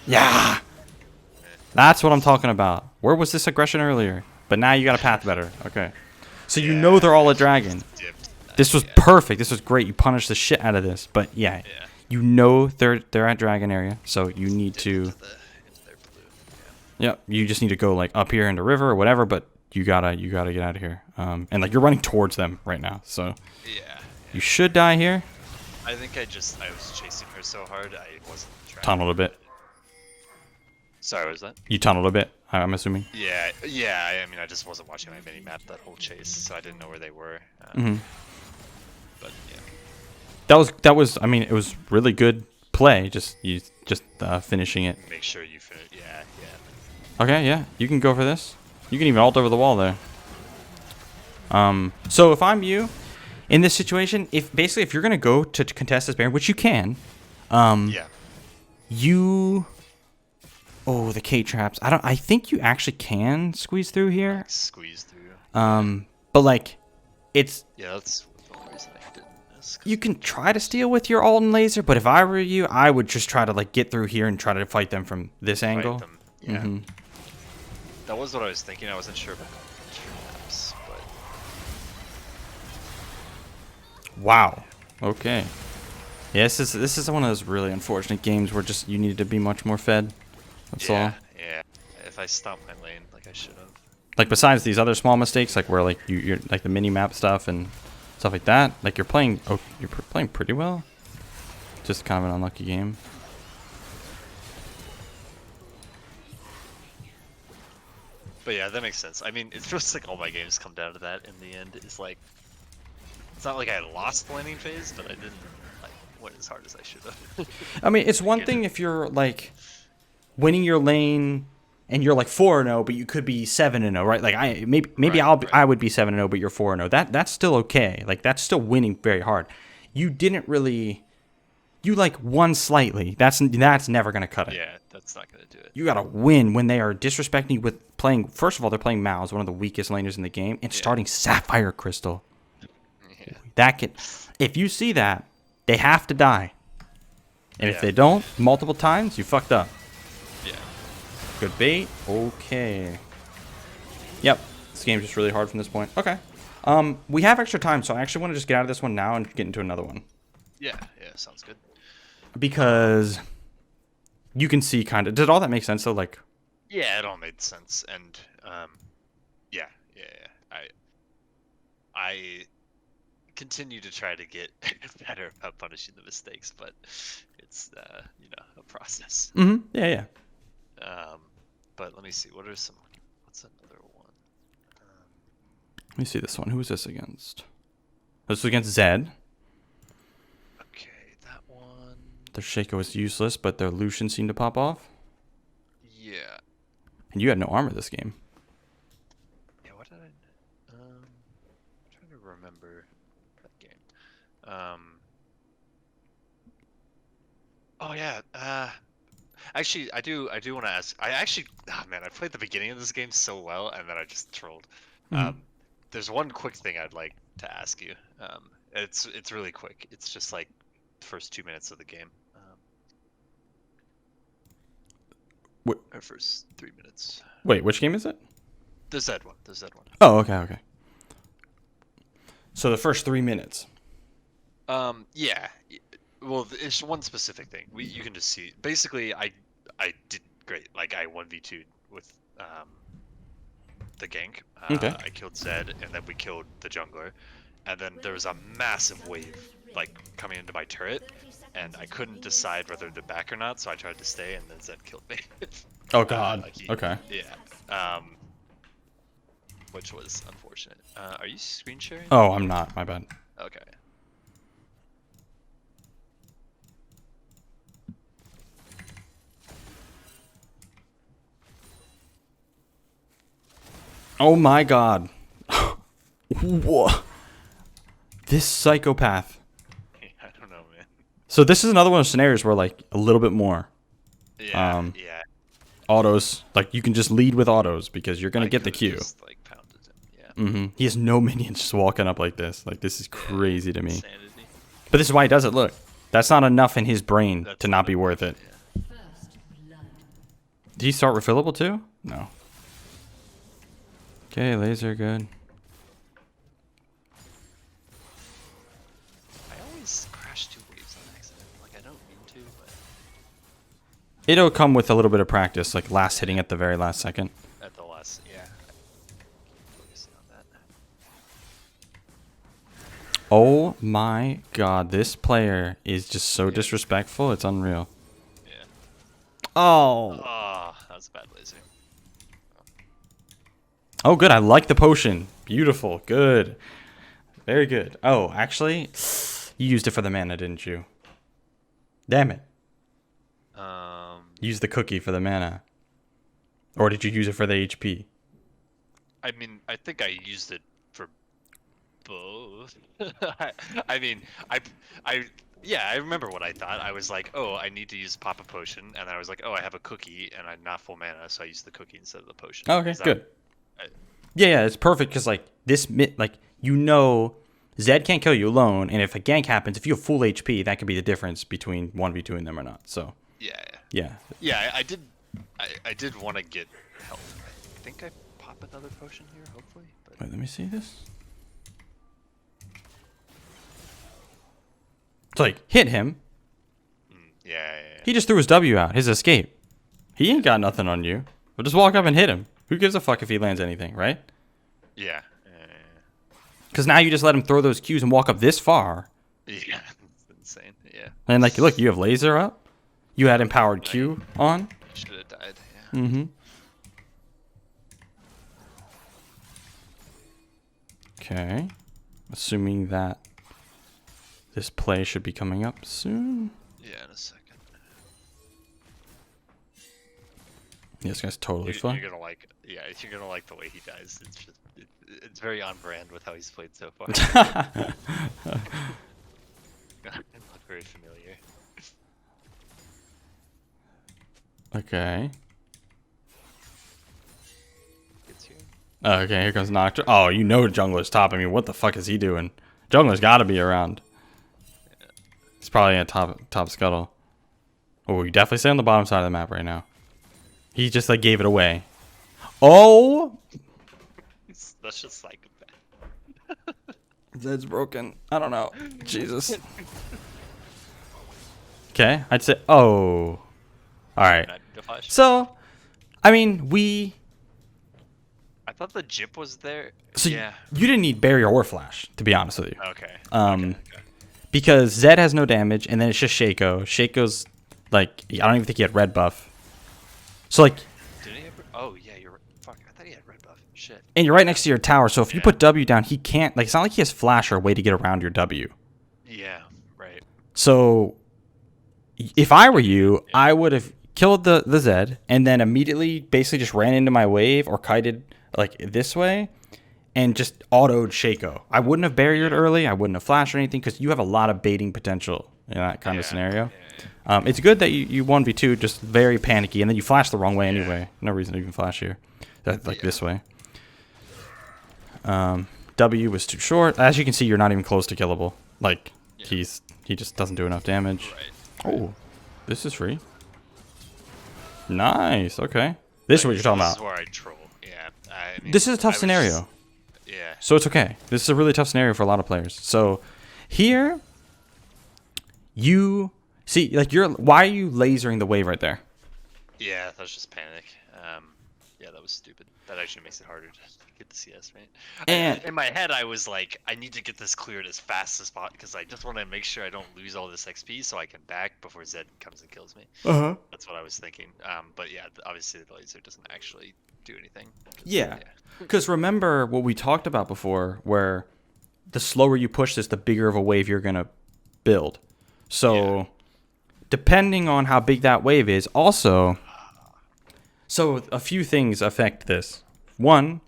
Yeah. That's what I'm talking about. Where was this aggression earlier? But now you got a path better. Okay. So you know they're all a dragon. This was perfect. This was great. You punished the shit out of this. But yeah, you know they're at dragon area. So you need to... Yep. You just need to go like up here into river or whatever, but you gotta get out of here. And like you're running towards them right now, so you should die here. I think I was chasing her so hard I wasn't trying. Tunneled a bit. Sorry, what was that? You tunneled a bit, I'm assuming. Yeah. I mean, I just wasn't watching my mini map that whole chase, so I didn't know where they were. But yeah. That was. I mean, it was really good play. Just finishing it. Make sure you finish. Yeah. Okay, yeah, you can go for this. You can even ult over the wall there. So if I'm you, in this situation, if you're gonna go to contest this Baron, which you can, you. Oh, the K traps. I think you actually can squeeze through here. Like squeeze through. But like, it's. Yeah, that's the only reason I didn't. You can try to steal with your ult and laser, but if I were you, I would just try to like get through here and try to fight them from this angle. Yeah. That was what I was thinking. I wasn't sure about traps, but wow. Okay. Yeah, this is one of those really unfortunate games where just you needed to be much more fed. That's all. Yeah. If I stopped my lane like I should have. Like besides these other small mistakes, like where like you're like the mini map stuff and stuff like that, like you're playing pretty well. Just kind of an unlucky game. But yeah, that makes sense. I mean, it feels like all my games come down to that in the end. It's like, it's not like I lost the laning phase, but I didn't like win as hard as I should have. I mean, it's one thing if you're like winning your lane and you're like 4-0, but you could be 7-0, right? Like I would be 7-0, but you're 4-0. That's still okay. Like that's still winning very hard. You didn't really. You like won slightly. That's never gonna cut it. Yeah, that's not gonna do it. You gotta win when they are disrespecting you with playing. First of all, they're playing Mcbaze, one of the weakest laners in the game, and starting Sapphire Crystal. Yeah. That can, if you see that, they have to die. And if they don't, multiple times, you fucked up. Yeah. Good bait. Okay. Yep. This game's just really hard from this point. Okay. We have extra time, so I actually want to just get out of this one now and get into another one. Yeah, sounds good. Because you can see kind of... Did all that make sense, though? Like... Yeah, it all made sense, and yeah. I continue to try to get better about punishing the mistakes, but it's a process. Mm-hmm. Yeah. But let me see. What's another one? Let me see this one. Who was this against? This was against Zed. Okay, that one. Their Shaco was useless, but their Lucian seemed to pop off. Yeah. And you had no armor this game. Yeah, what did I... I'm trying to remember that game. Oh, yeah. Actually, I do want to ask... I played the beginning of this game so well, and then I just trolled. Mm-hmm. There's one quick thing I'd like to ask you. It's really quick. It's just like the first 2 minutes of the game. Or first 3 minutes. Wait, which game is it? The Z one. Oh, okay. So the first 3 minutes. Yeah. Well, it's one specific thing. You can just see. Basically, I did great. Like I 1v2'd with the gank. Okay. I killed Zed, and then we killed the jungler, and then there was a massive wave like coming into my turret, and I couldn't decide whether to back or not, so I tried to stay, and then Zed killed me. Oh God. Okay. Yeah. Which was unfortunate. Are you screen sharing? Oh, I'm not. My bad. Okay. Oh my God. Whoa. This psychopath. I don't know, man. So this is another one of those scenarios where like a little bit more. Yeah. Autos, like you can just lead with autos because you're gonna get the Q. Just, like, pounded him. Yeah. Mm-hmm. He has no minions just walking up like this. Like this is crazy to me. Insanity. But this is why he does it. Look, that's not enough in his brain to not be worth it. Yeah. Did he start refillable too? No. Okay, laser good. I always crash 2 waves on accident. Like I don't mean to, but It'll come with a little bit of practice, like last hitting at the very last second. at the last, yeah. Focusing on that. Oh my God, this player is just so disrespectful. It's unreal. Yeah. Oh. Oh, that was a bad laser. Oh, good. I like the potion. Beautiful. Good. Very good. Oh, actually, you used it for the mana, didn't you? Damn it. Use the cookie for the mana. Or did you use it for the HP? I mean, I think I used it for both. I mean, I remember what I thought. I was like, oh, I need to use Papa Potion, and I was like, oh, I have a cookie, and I'm not full mana, so I used the cookie instead of the potion. Oh, okay, good. Yeah, it's perfect because like Zed can't kill you alone, and if a gank happens, if you have full HP, that could be the difference between 1v2ing them or not. So yeah. I did want to get health. I think I pop another potion here, hopefully. But... Wait, let me see this. It's like hit him. Yeah. He just threw his W out, his escape. He ain't got nothing on you. But just walk up and hit him. Who gives a fuck if he lands anything, right? Yeah. Because now you just let him throw those Qs and walk up this far. Yeah, it's insane. Yeah. And like, look, you have laser up. You had empowered Q on. Should have died. Yeah. Mm-hmm. Okay. Assuming that this play should be coming up soon. Yeah, in a second. Yeah, this guy's totally fun. You're gonna like, you're gonna like the way he dies. It's just, it's very on brand with how he's played so far. It look very familiar. Okay. Gets here. Okay, here comes Nocturne. Oh, you know Jungler's top. I mean, what the fuck is he doing? Jungler's got to be around. Yeah. He's probably in a top scuttle. Oh, you definitely stay on the bottom side of the map right now. He just like gave it away. Oh! That's just like Zed's broken. I don't know. Jesus. Okay, I'd say. Oh. All right. not need to flash. So, I mean, we. I thought the Jip was there. So Yeah. you didn't need barrier or flash, to be honest with you. Okay. Um, Okay. Because Zed has no damage, and then it's just Shaco. Shaco's like, I don't even think he had red buff. So like, Did he ever? Oh yeah, you're right. Fuck, I thought he had red buff. Shit. and you're right next to your tower. So if you Yeah. put W down, he can't. Like, it's not like he has flash or a way to get around your W. Yeah. Right. So if I were you, I would have killed the Zed and then immediately basically just ran into my wave or kited like this way and just autoed Shaco. I wouldn't have barriered early. I wouldn't have flashed or anything because you have a lot of baiting potential in that kind of scenario. It's good that you 1v2 just very panicky and then you flash the wrong way anyway. No reason to even flash here. Like this way. W was too short. As you can see, you're not even close to killable. Like, he just doesn't do enough damage. Right. Oh, this is free. Nice. Okay. This is what you're talking This about. is where I troll. Yeah. I mean, This is a tough I was scenario. just- yeah. So it's okay. This is a really tough scenario for a lot of players. So here, you see, like, why are you lasering the wave right there? Yeah, that was just panic. Yeah, that was stupid. That actually makes it harder to get the CS, right? And- In my head, I was like, I need to get this cleared as fast as possible because I just want to make sure I don't lose all this XP so I can back before Zed comes and kills me. Uh-huh. That's what I was thinking. But yeah, obviously the laser doesn't actually do anything. Yeah. Because remember what we talked about before, where the slower you push this, the bigger of a wave you're going to build. So depending on how big that wave is, also, so a few things affect this. One,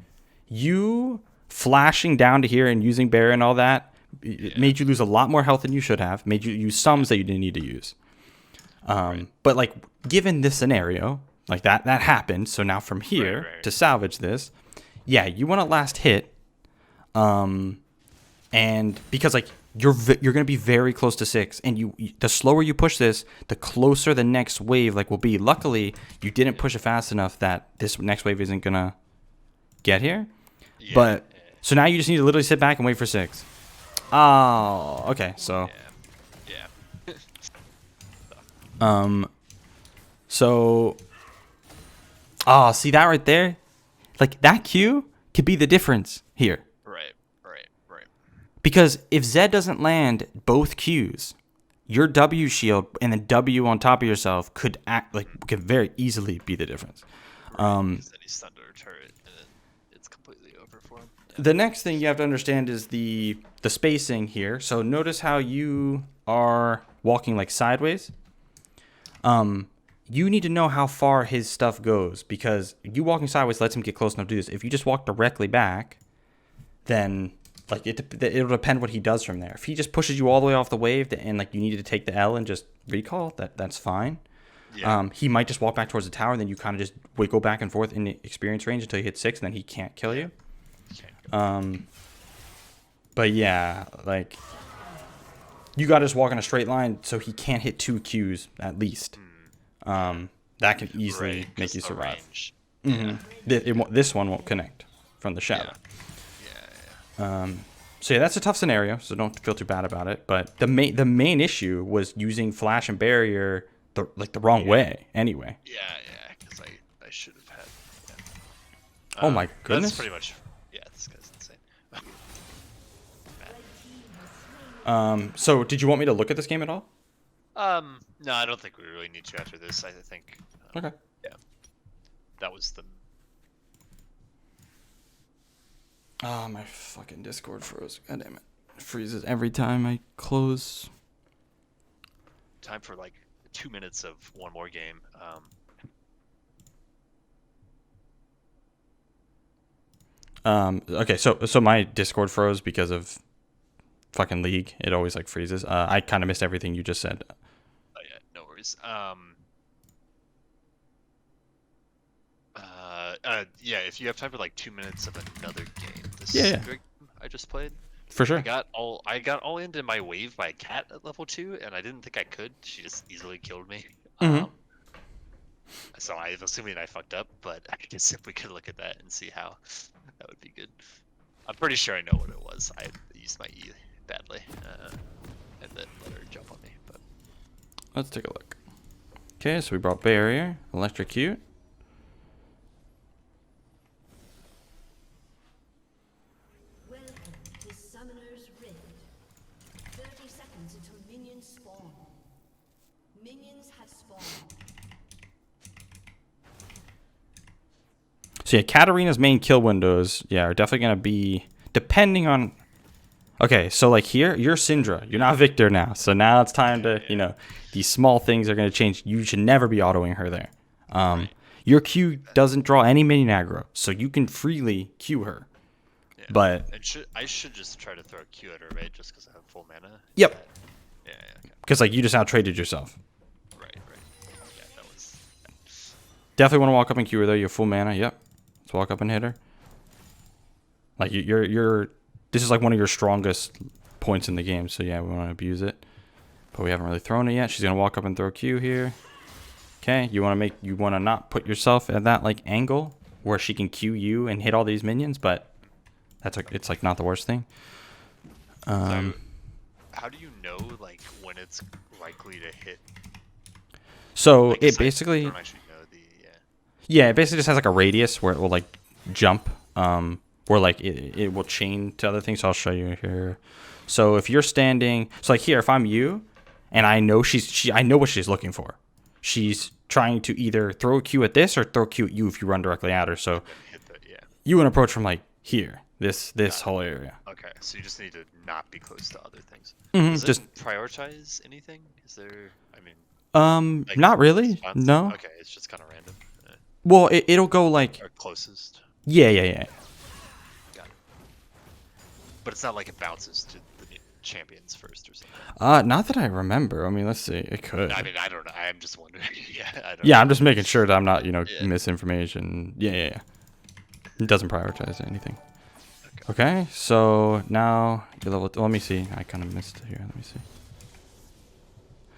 you flashing down to here and using barrier and all that, it made you lose a lot more health than you should have, made you use sums that you didn't need to use. But like, given this scenario, like that happened, so now from here to salvage this, yeah, you want to last hit, and because like you're gonna be very close to 6, and the slower you push this, the closer the next wave like will be. Luckily, you didn't push it fast enough that this next wave isn't gonna get here. But so now you just need to literally sit back and wait for 6. Oh, okay, so. Yeah. So, see that right there? Like, that Q could be the difference here. Right. Because if Zed doesn't land both Qs, your W shield and then W on top of yourself could very easily be the difference. Because then he's stunned or turret, and then it's completely over for him. The next thing you have to understand is the spacing here. So notice how you are walking like sideways. You need to know how far his stuff goes, because you walking sideways lets him get close enough to do this. If you just walk directly back, then like it'll depend what he does from there. If he just pushes you all the way off the wave and like you needed to take the L and just recall, that's fine. Yeah. He might just walk back towards the tower, and then you kind of just go back and forth in the experience range until you hit 6, and then he can't kill you. But yeah, like, you got to just walk in a straight line so he can't hit 2 Qs at least. That can easily make you survive. This one won't connect from the shadow. So yeah, that's a tough scenario, so don't feel too bad about it. But the main issue was using flash and barrier the wrong way anyway. Yeah, because I should have had. Yeah. Oh my goodness. That's pretty much. Yeah, this guy's insane. So did you want me to look at this game at all? No, I don't think we really need to after this. I think. Okay. Yeah. That was the. Oh, my fucking Discord froze. God damn it. It freezes every time I close. Time for like 2 minutes of one more game. Okay, so my Discord froze because of fucking League. It always like freezes. I kind of missed everything you just said. Oh yeah, no worries. Yeah, if you have time for like 2 minutes of another game, this game I just played. For sure. I got all into my wave by Cat at level 2, and I didn't think I could. She just easily killed me. So I'm assuming I fucked up, but I guess if we could look at that and see how That would be good. I'm pretty sure I know what it was. I used my E badly, and then let her jump on me. But Let's take a look. Okay, so we brought barrier, electrocute. Welcome to Summoner's Rift. 30 seconds until minions spawn. Minions have spawned. So yeah, Katarina's main kill windows, yeah, are definitely gonna be depending on. Okay, so like here, you're Syndra. You're not Viktor now. So now it's time to, you know, these small things are gonna change. You should never be autoing her there. Your Q doesn't draw any minion aggro, so you can freely Q her. yeah. But And I should just try to throw a Q at her, right? Just because I have full mana. Yep. Yeah. Okay. because like you just out traded yourself. Right. Yeah, that was. Definitely want to walk up and Q her though. You have full mana. Yep. Let's walk up and hit her. Like you're. This is like one of your strongest points in the game, so yeah, we want to abuse it. But we haven't really thrown it yet. She's gonna walk up and throw Q here. Okay, you want to not put yourself at that like angle where she can Q you and hit all these minions, but it's like not the worst thing. So, how do you know like when it's likely to hit? So Like, it basically, I don't actually know the. yeah, it basically just has like a radius where it will like jump, where like it will chain to other things. So I'll show you here. So if you're standing, so like here, if I'm you, and I know I know what she's looking for. She's trying to either throw a Q at this or throw a Q at you if you run directly at her. So Hit the you want to approach from like here, this whole area. Okay, so you just need to not be close to other things. Mhm, Does just- it prioritize anything? Is there? I mean, like, Not really. response? No. Okay, it's just kind of random. Well, it'll go like Or closest. yeah. Got it. But it's not like it bounces to the champions first or something. Not that I remember. I mean, let's see. It could. I mean, I don't know. I'm just wondering. Yeah, I don't Yeah, know. I'm just making sure that I'm not, Yeah. misinformation. Yeah. It doesn't prioritize anything. Okay, so now you're level. Let me see. I kind of missed it here. Let me see.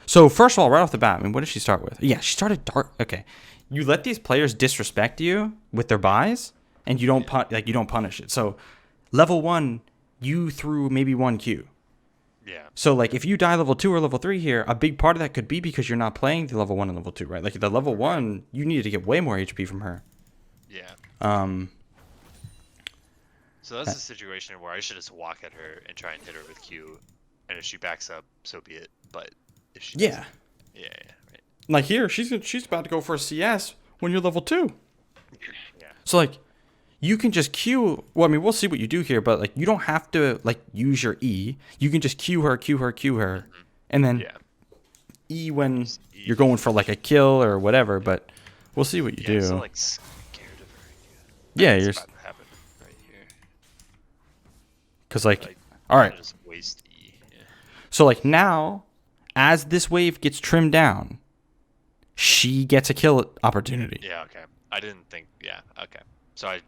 So first of all, right off the bat, I mean, what did she start with? Yeah, she started dark. Okay, you let these players disrespect you with their buys, and you don't you don't punish it. So level 1, you threw maybe 1 Q. Yeah. So like if you die level 2 or level 3 here, a big part of that could be because you're not playing the level 1 and level 2, right? Like the level 1, you needed to get way more HP from her. Yeah. Um, So that's a situation where I should just walk at her and try and hit her with Q, and if she backs up, so be it. But if she yeah. doesn't- yeah, right. Like here, she's about to go for a CS when you're level 2. Yeah. So like you can just Q. Well, I mean, we'll see what you do here, but like you don't have to like use your E. You can just Q her, and then Yeah. E when Just E. you're going for like a kill or whatever. But we'll see what you Yeah, do. I'm still like scared of her. Yeah, It's you're about to happen right here. because like Like, all right. Just waste E. Yeah. So like now, as this wave gets trimmed down, she gets a kill opportunity. Yeah. Okay. I didn't think. Yeah. Okay. So I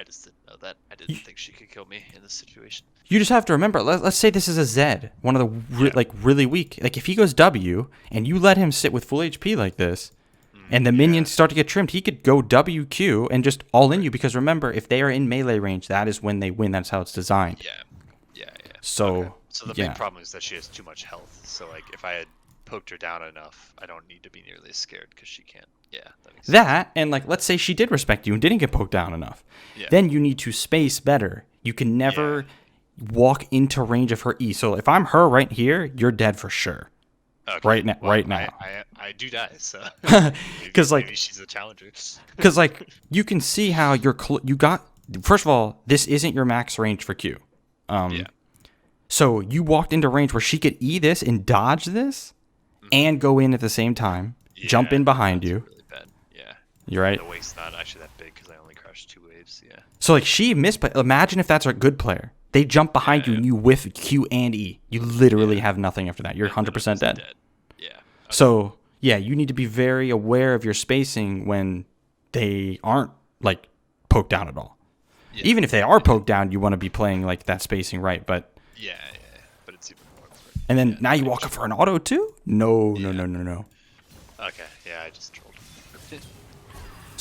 just didn't know that. I didn't think she could kill me in this situation. You just have to remember. Let's say this is a Zed, one of the like really weak. Like if he goes W and you let him sit with full HP like this, and the minions start to get trimmed, he could go WQ and just all in you. Because remember, if they are in melee range, that is when they win. That's how it's designed. Yeah. So Okay. So the big problem is that she has too much health. So like if I had poked her down enough, I don't need to be nearly as scared because she can't. Yeah. That makes sense. that and like let's say she did respect you and didn't get poked down enough, Yeah. then you need to space better. You can never walk into range of her E. So if I'm her right here, you're dead for sure. Okay. right now- Well, right now. I do die. So. 'Cause, like- maybe she's a challenger. Because like you can see how you got. First of all, this isn't your max range for Q. Yeah. So you walked into range where she could E this and dodge this, and go in at the same time, jump Yeah, in behind that's you. Really bad. Yeah. You're right. The wave's not actually that big because I only crashed 2 waves. Yeah. So like she missed, but imagine if that's a good player. They jump behind you Yeah. and you whiff Q and E. You literally have nothing after that. You're 100% dead. Yeah. So yeah, you need to be very aware of your spacing when they aren't like poked down at all. Yeah. Even if they are poked down, you want to be playing like that spacing right. But Yeah. But it's even more important. and then Yeah, now you make walk up sure. for an auto too? No. Okay. Yeah, I just trolled.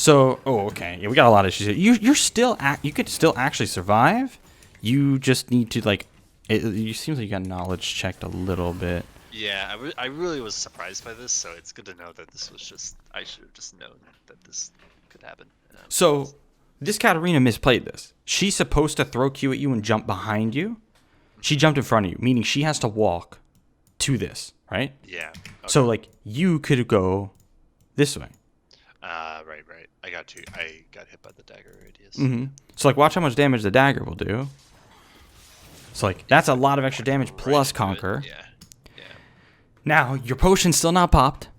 So, okay. Yeah, we got a lot of issues here. You're still you could still actually survive. You just need to like. It seems like you got knowledge checked a little bit. Yeah, I really was surprised by this, so it's good to know that this was just. I should have just known that this could happen. So, this Katarina misplayed this. She's supposed to throw Q at you and jump behind you. She jumped in front of you, meaning she has to walk to this, right? Yeah. Okay. So, like, you could go this way. Right. I got you. I got hit by the dagger radius. Mm-hmm. So, like, watch how much damage the dagger will do. So, like, that's a lot of extra damage plus Conquer. Yeah. Now, your potion's still not popped.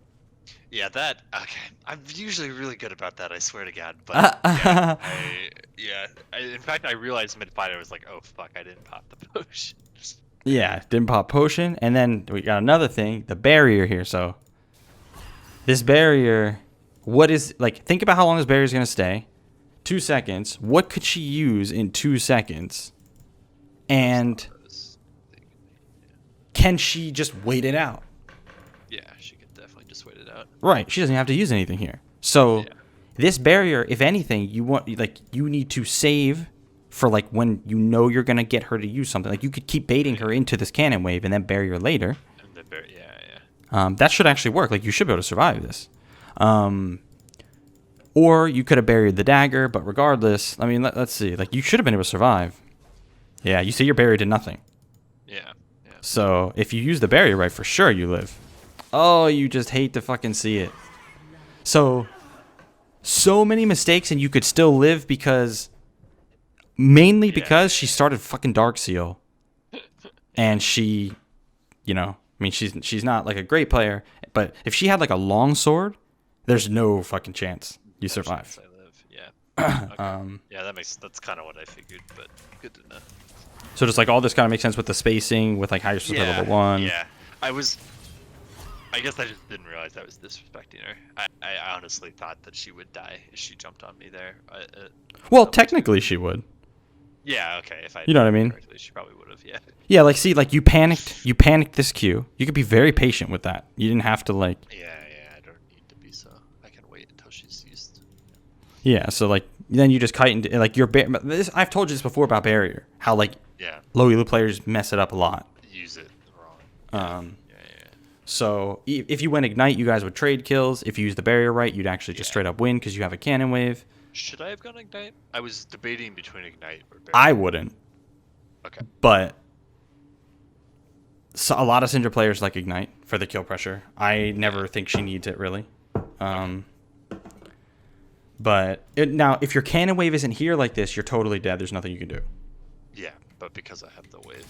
Yeah, that. Okay. I'm usually really good about that, I swear to God. But, in fact, I realized mid-fight, I was like, oh, fuck, I didn't pop the potion. Yeah, didn't pop potion. And then we got another thing, the barrier here. So, this barrier, what is, like, think about how long this barrier is going to stay. 2 seconds. What could she use in 2 seconds? And can she just wait it out? Yeah, she could definitely just wait it out. Right. She doesn't have to use anything here. So this barrier, if anything, you need to save for like when you know you're gonna get her to use something. Like you could keep baiting her into this cannon wave and then barrier later. And the That should actually work. Like you should be able to survive this. Or you could have buried the dagger, but regardless, I mean, let's see. Like you should have been able to survive. Yeah, you see, you're buried in nothing. Yeah. So if you use the barrier right, for sure you live. Oh, you just hate to fucking see it. So many mistakes and you could still live because she started fucking Dark Seal. And she, I mean, she's not like a great player, but if she had like a long sword, there's no fucking chance you survive. I live. Yeah. Okay. That's kind of what I figured, but good to know. So just like all this kind of makes sense with the spacing, with like how you're supposed to level 1. Yeah. I guess I just didn't realize I was disrespecting her. I honestly thought that she would die if she jumped on me there. Well, technically she would. Yeah, okay. If I You know what I mean? correctly, she probably would have, yeah. Yeah, like see, like you panicked this Q. You could be very patient with that. You didn't have to like. Yeah, I don't need to be so. I can wait until she's used. Yeah, so like then you just kite into like your I've told you this before about barrier. How like low elo players mess it up a lot. Use it wrong. So if you went ignite, you guys would trade kills. If you use the barrier right, you'd actually just straight up win because you have a cannon wave. Should I have gone ignite? I was debating between ignite or barrier. I wouldn't. Okay. But so a lot of Syndra players like ignite for the kill pressure. I never think she needs it really. But now if your cannon wave isn't here like this, you're totally dead. There's nothing you can do. Yeah, but because I have the wave.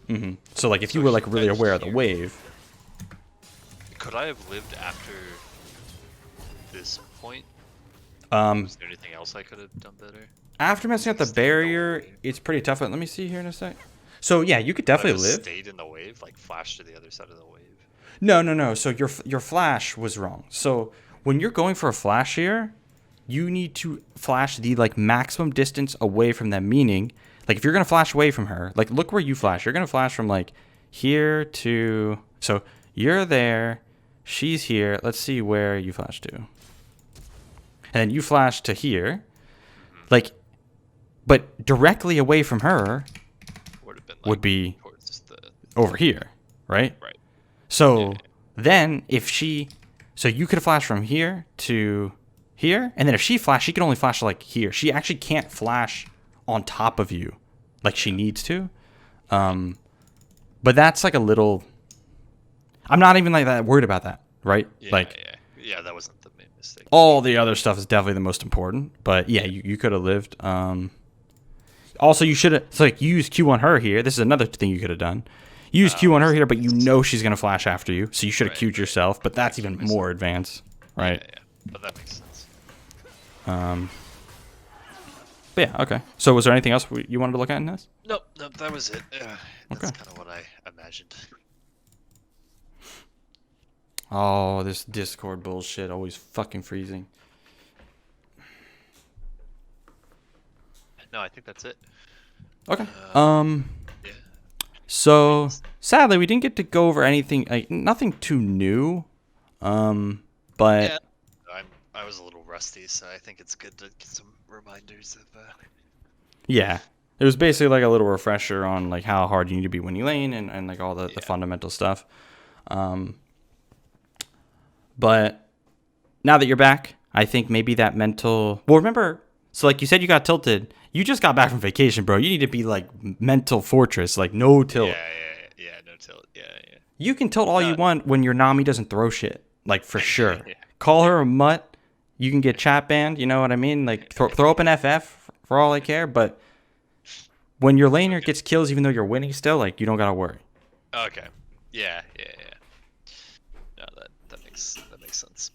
Mm-hmm. So like if you were like really aware of the wave. Could I have lived after this point? Is there anything else I could have done better? After messing up the barrier, it's pretty tough. Let me see here in a sec. So yeah, you could definitely live. Stayed in the wave, like flashed to the other side of the wave. No. So your flash was wrong. So when you're going for a flash here, you need to flash the like maximum distance away from them. Meaning, like if you're gonna flash away from her, like look where you flash. You're gonna flash from like here to. So you're there. She's here. Let's see where you flash to. And then you flash to here. Like, but directly away from her would be over here, right? Right. So then if so you could flash from here to here. And then if she flashed, she can only flash like here. She actually can't flash on top of you like she needs to. But that's like a little... I'm not even like that worried about that, right? Yeah, that wasn't the main mistake. All the other stuff is definitely the most important, but yeah, you could have lived. Also, you should have like use Q on her here. This is another thing you could have done. Use Q on her here, but you know she's gonna flash after you, so you should have Q'd yourself. But that's even more advanced, right? Yeah, but that makes sense. But yeah, okay. So was there anything else you wanted to look at in this? Nope, that was it. That's kind of what I imagined. Oh, this Discord bullshit, always fucking freezing. No, I think that's it. Okay. Yeah. So sadly, we didn't get to go over anything, like nothing too new. But Yeah, I was a little rusty, so I think it's good to get some reminders of. Yeah. It was basically like a little refresher on like how hard you need to be when you lane and like all the fundamental stuff. But now that you're back, I think maybe that mental. Well, remember, so like you said, you got tilted. You just got back from vacation, bro. You need to be like mental fortress, like no tilt. Yeah, no tilt. Yeah. You can tilt all you want when your Nami doesn't throw shit, like for sure. Yeah. Call her a mutt. You can get chat banned. You know what I mean? Like throw up an FF for all I care. But when your laner gets kills, even though you're winning still, like you don't gotta worry. Okay. Yeah. No, that makes sense.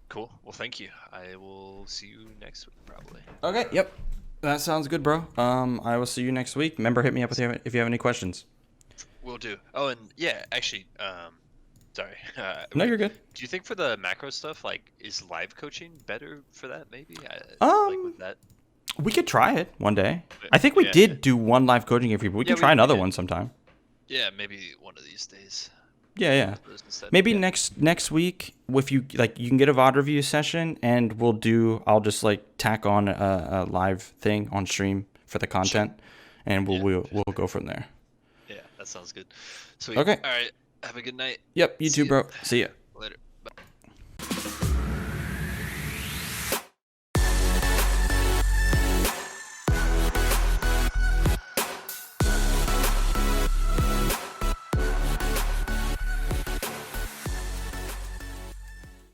Cool. Well, thank you. I will see you next week, probably. Okay. Yep. That sounds good, bro. I will see you next week. Remember, hit me up if you have any questions. Will do. Oh, and yeah, actually, sorry. No, you're good. Do you think for the macro stuff, like, is live coaching better for that? Maybe. Like with that. We could try it one day. I think we did do one live coaching every. We can try another one sometime. Yeah, maybe one of these days. Yeah. Maybe next week, if you like, you can get a VOD review session, and I'll just like tack on a live thing on stream for the content, and we'll go from there. Yeah, that sounds good. Sweet. Okay. All right. Have a good night. Yep. You too, bro. See ya. Later.